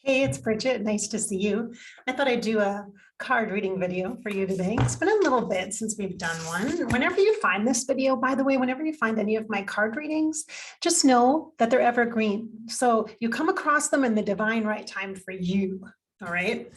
Hey, it's Bridget. Nice to see you. I thought I'd do a card reading video for you today. It's been a little bit since we've done one. Whenever you find this video, by the way, whenever you find any of my card readings, just know that they're evergreen. So you come across them in the divine right time for you. All right.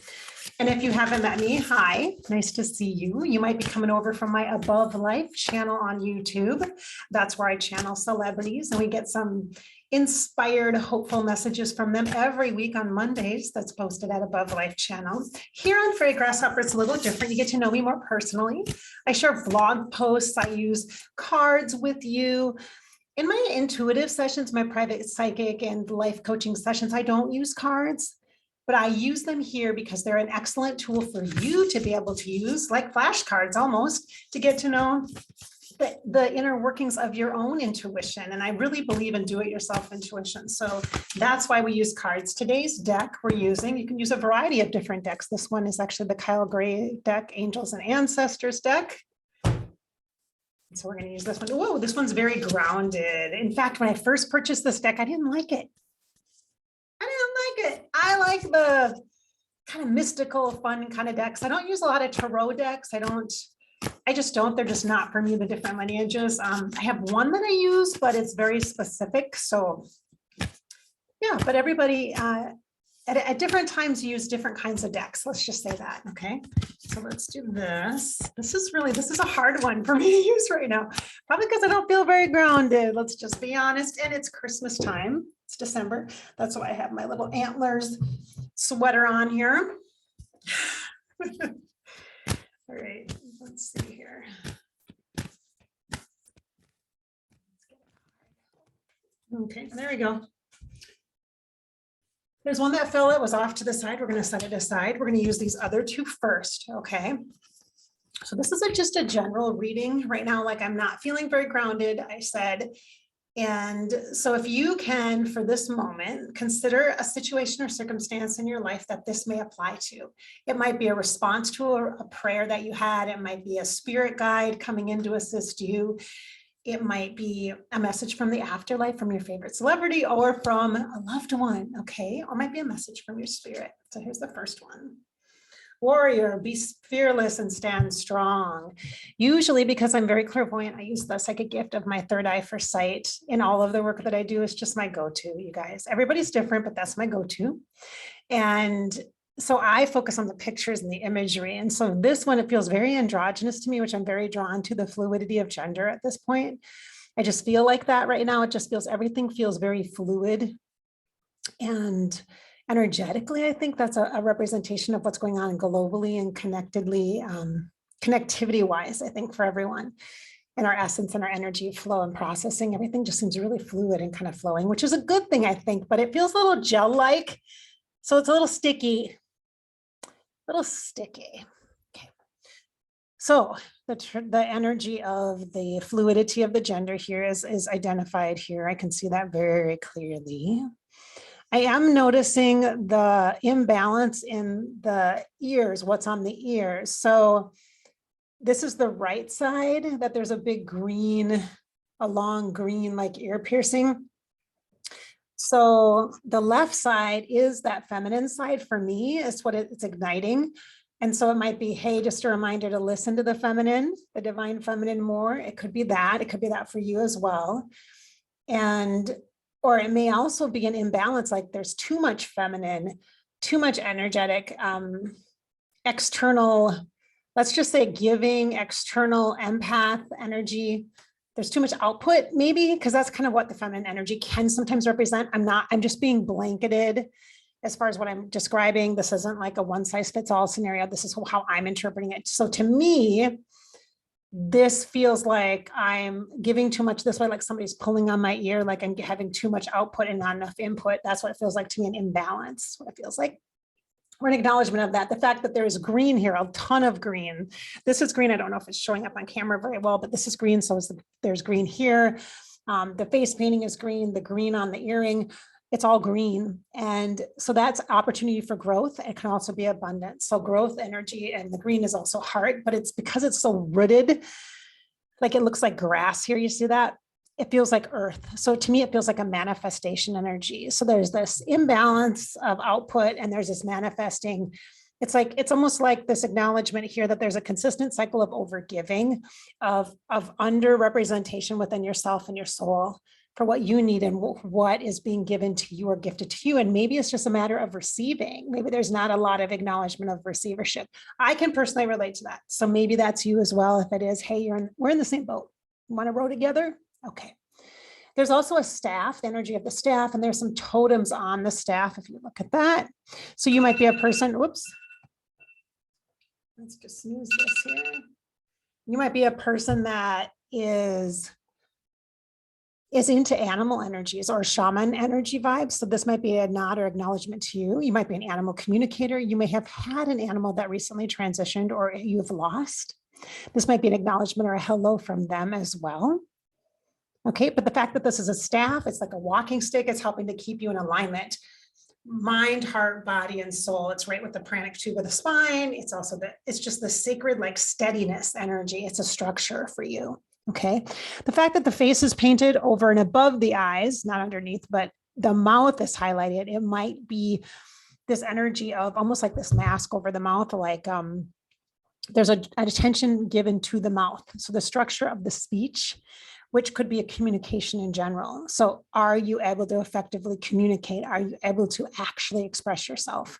And if you haven't met me, hi, nice to see you. You might be coming over from my Above Life channel on YouTube. That's where I channel celebrities and we get some inspired, hopeful messages from them every week on Mondays. That's posted at Above Life channel. Here on Fairy Grasshopper, it's a little different. You get to know me more personally. I share blog posts. I use cards with you. In my intuitive sessions, my private psychic and life coaching sessions, I don't use cards, but I use them here because they're an excellent tool for you to be able to use, like flashcards almost, to get to know the inner workings of your own intuition. And I really believe in do-it-yourself intuition. So that's why we use cards. Today's deck we're using, you can use a variety of different decks. This one is actually the Kyle Gray deck, Angels and Ancestors deck. So we're going to use this one. Whoa, this one's very grounded. In fact, when I first purchased this deck, I didn't like it. I like the kind of mystical, fun kind of decks. I don't use a lot of tarot decks. I just don't. They're just not for me, the different lineages. I have one that I use, but it's very specific. So yeah, but everybody at different times use different kinds of decks. Let's just say that. Okay. So let's do this. This is a hard one for me to use right now, probably because I don't feel very grounded. Let's just be honest. And it's Christmas time. It's December. That's why I have my little antlers sweater on here. All right, let's see here. Okay, there we go. There's one that fell, it was off to the side. We're going to set it aside. We're going to use these other two first. Okay. So this is just a general reading right now. Like I'm not feeling very grounded, I said. And so if you can, for this moment, consider a situation or circumstance in your life that this may apply to. It might be a response to a prayer that you had. It might be a spirit guide coming in to assist you. It might be a message from the afterlife from your favorite celebrity or from a loved one, okay? Or it might be a message from your spirit. So here's the first one. Warrior, be fearless and stand strong. Usually, because I'm very clairvoyant, I use the psychic gift of my third eye for sight in all of the work that I do. Is just my go-to, you guys. Everybody's different, but that's my go-to. And so I focus on the pictures and the imagery. And so this one, it feels very androgynous to me, which I'm very drawn to the fluidity of gender at this point. I just feel like that right now. It just feels, everything feels very fluid and energetically. I think that's a representation of what's going on globally and connectedly, connectivity wise, I think for everyone. And our essence and our energy flow and processing, everything just seems really fluid and kind of flowing, which is a good thing, I think, but it feels a little gel-like. So it's a little sticky. Okay. So the energy of the fluidity of the gender here is identified here. I can see that very clearly. I am noticing the imbalance in the ears, what's on the ears. So this is the right side, that there's a big green, a long green like ear piercing. So the left side is that feminine side for me, is what it's igniting. And so it might be, hey, just a reminder to listen to the feminine, the divine feminine more. It could be that. It could be that for you as well. Or it may also be an imbalance, like there's too much feminine, too much energetic, external, let's just say giving, external empath energy. There's too much output maybe, because that's kind of what the feminine energy can sometimes represent. I'm just being blanketed as far as what I'm describing. This isn't like a one size fits all scenario. This is how I'm interpreting it. So to me, this feels like I'm giving too much this way, like somebody's pulling on my ear, like I'm having too much output and not enough input. That's what it feels like to me, an imbalance, what it feels like. Or an acknowledgement of that. The fact that there is green here, a ton of green. This is green. I don't know if it's showing up on camera very well, but this is green. So there's green here. The face painting is green, the green on the earring. It's all green. And so that's opportunity for growth. It can also be abundance. So growth energy, and the green is also heart, but it's because it's so rooted, like it looks like grass here. You see that? it feels like earth. So to me, it feels like a manifestation energy. So there's this imbalance of output and there's this manifesting. It's like, it's almost like this acknowledgement here that there's a consistent cycle of overgiving, of underrepresentation within yourself and your soul for what you need and what is being given to you or gifted to you. And maybe it's just a matter of receiving. Maybe there's not a lot of acknowledgement of receivership. I can personally relate to that. So maybe that's you as well. If it is, hey, we're in the same boat. Want to row together? Okay. There's also a staff, the energy of the staff, and there's some totems on the staff if you look at that. So you might be a person, whoops. Let's just snooze this here. You might be a person that is into animal energies or shaman energy vibes. So this might be a nod or acknowledgement to you. You might be an animal communicator. You may have had an animal that recently transitioned or you've lost. This might be an acknowledgement or a hello from them as well. Okay, but the fact that this is a staff, it's like a walking stick, it's helping to keep you in alignment. Mind, heart, body, and soul. It's right with the pranic tube of the spine. It's also it's just the sacred like steadiness energy. It's a structure for you. Okay. The fact that the face is painted over and above the eyes, not underneath, but the mouth is highlighted. It might be this energy of almost like this mask over the mouth, like there's an attention given to the mouth. So the structure of the speech, which could be a communication in general. So are you able to effectively communicate? Are you able to actually express yourself?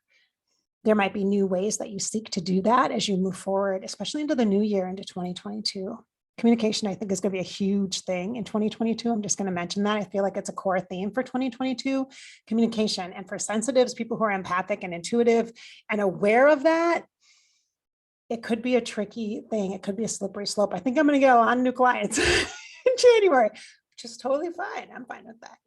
There might be new ways that you seek to do that as you move forward, especially into the new year, into 2022. Communication, I think, is going to be a huge thing in 2022. I'm just going to mention that. I feel like it's a core theme for 2022, communication. And for sensitives, people who are empathic and intuitive and aware of that, it could be a tricky thing. It could be a slippery slope. I think I'm going to get a lot of new clients in January, which is totally fine. I'm fine with that.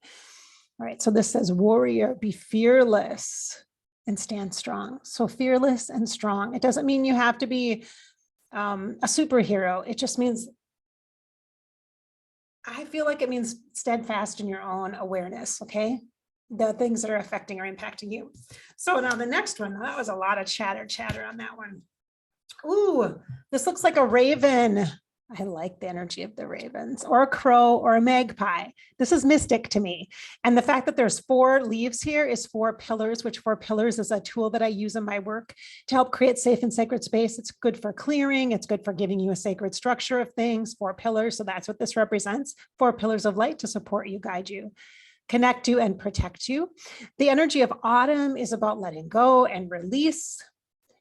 All right. So this says, warrior, be fearless and stand strong. So fearless and strong. It doesn't mean you have to be a superhero. It just means, I feel like it means steadfast in your own awareness. Okay. The things that are affecting or impacting you. So now the next one, that was a lot of chatter on that one. Ooh, this looks like a raven. I like the energy of the ravens, or a crow or a magpie. This is mystic to me. And the fact that there's 4 leaves here is 4 pillars, which 4 pillars is a tool that I use in my work to help create safe and sacred space. It's good for clearing. It's good for giving you a sacred structure of things, 4 pillars. So that's what this represents. 4 pillars of light to support you, guide you, connect you, and protect you. The energy of autumn is about letting go and release.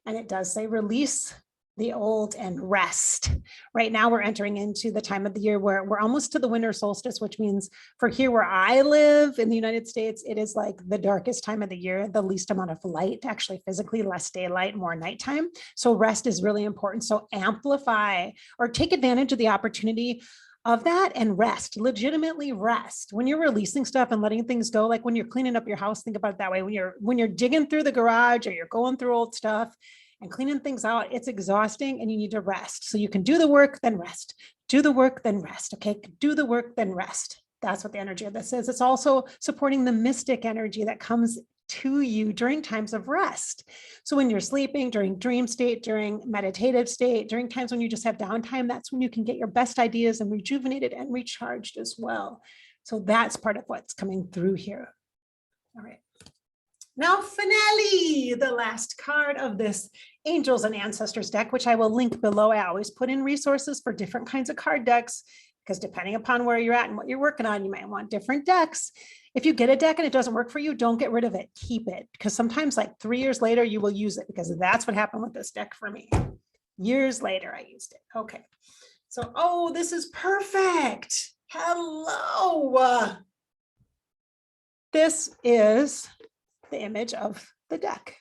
And it does say release the old and rest. Right now we're entering into the time of the year where we're almost to the winter solstice, which means for here where I live in the United States, it is like the darkest time of the year, the least amount of light, actually physically less daylight, more nighttime. So rest is really important. So amplify or take advantage of the opportunity of that and rest, legitimately rest. When you're releasing stuff and letting things go, like when you're cleaning up your house, think about it that way. When you're digging through the garage or you're going through old stuff and cleaning things out, it's exhausting and you need to rest. So you can do the work, then rest. Do the work, then rest. Okay, do the work, then rest. That's what the energy of this is. It's also supporting the mystic energy that comes to you during times of rest. So when you're sleeping, during dream state, during meditative state, during times when you just have downtime, that's when you can get your best ideas and rejuvenated and recharged as well. So that's part of what's coming through here. All right. Now, finale, the last card of this Angels and Ancestors deck, which I will link below. I always put in resources for different kinds of card decks, because depending upon where you're at and what you're working on, you might want different decks. If you get a deck and it doesn't work for you, don't get rid of it. Keep it, because sometimes like 3 years later, you will use it, because that's what happened with this deck for me. Years later, I used it. Okay. So, oh, this is perfect. Hello. This is the image of the deck,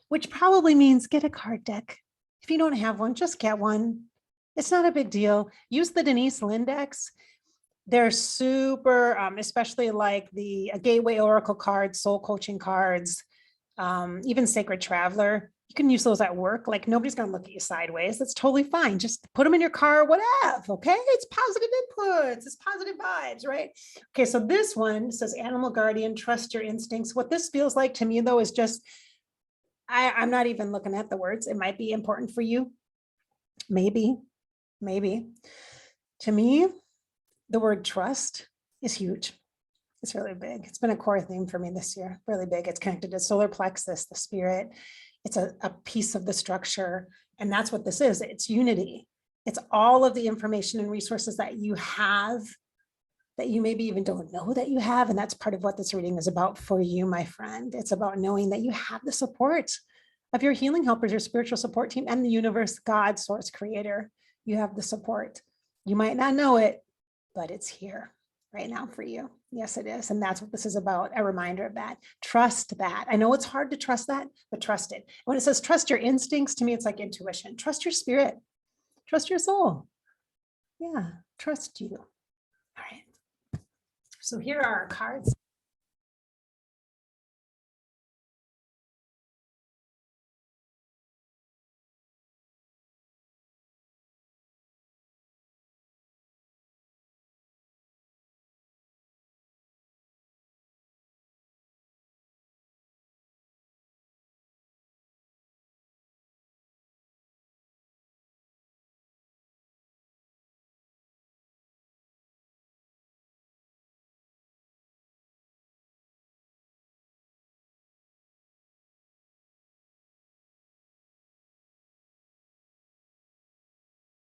which probably means get a card deck. If you don't have one, just get one. It's not a big deal. Use the Denise Linn decks. They're super, especially like the Gateway Oracle cards, Soul Coaching cards, even Sacred Traveler. You can use those at work. Like nobody's going to look at you sideways. That's totally fine. Just put them in your car, whatever. Okay. It's positive inputs. It's positive vibes, right? Okay. So this one says animal guardian, trust your instincts. What this feels like to me though, is just, I'm not even looking at the words. It might be important for you. Maybe. To me, the word trust is huge. It's really big. It's been a core theme for me this year, really big. It's connected to solar plexus, the spirit. It's a piece of the structure. And that's what this is. It's unity. It's all of the information and resources that you have that you maybe even don't know that you have. And that's part of what this reading is about for you, my friend. It's about knowing that you have the support of your healing helpers, your spiritual support team, and the universe, God, source, creator. You have the support. You might not know it, but it's here right now for you. Yes, it is. And that's what this is about. A reminder of that. Trust that. I know it's hard to trust that, but trust it. When it says trust your instincts, to me, it's like intuition. Trust your spirit. Trust your soul. Yeah, trust you. All right. So here are our cards.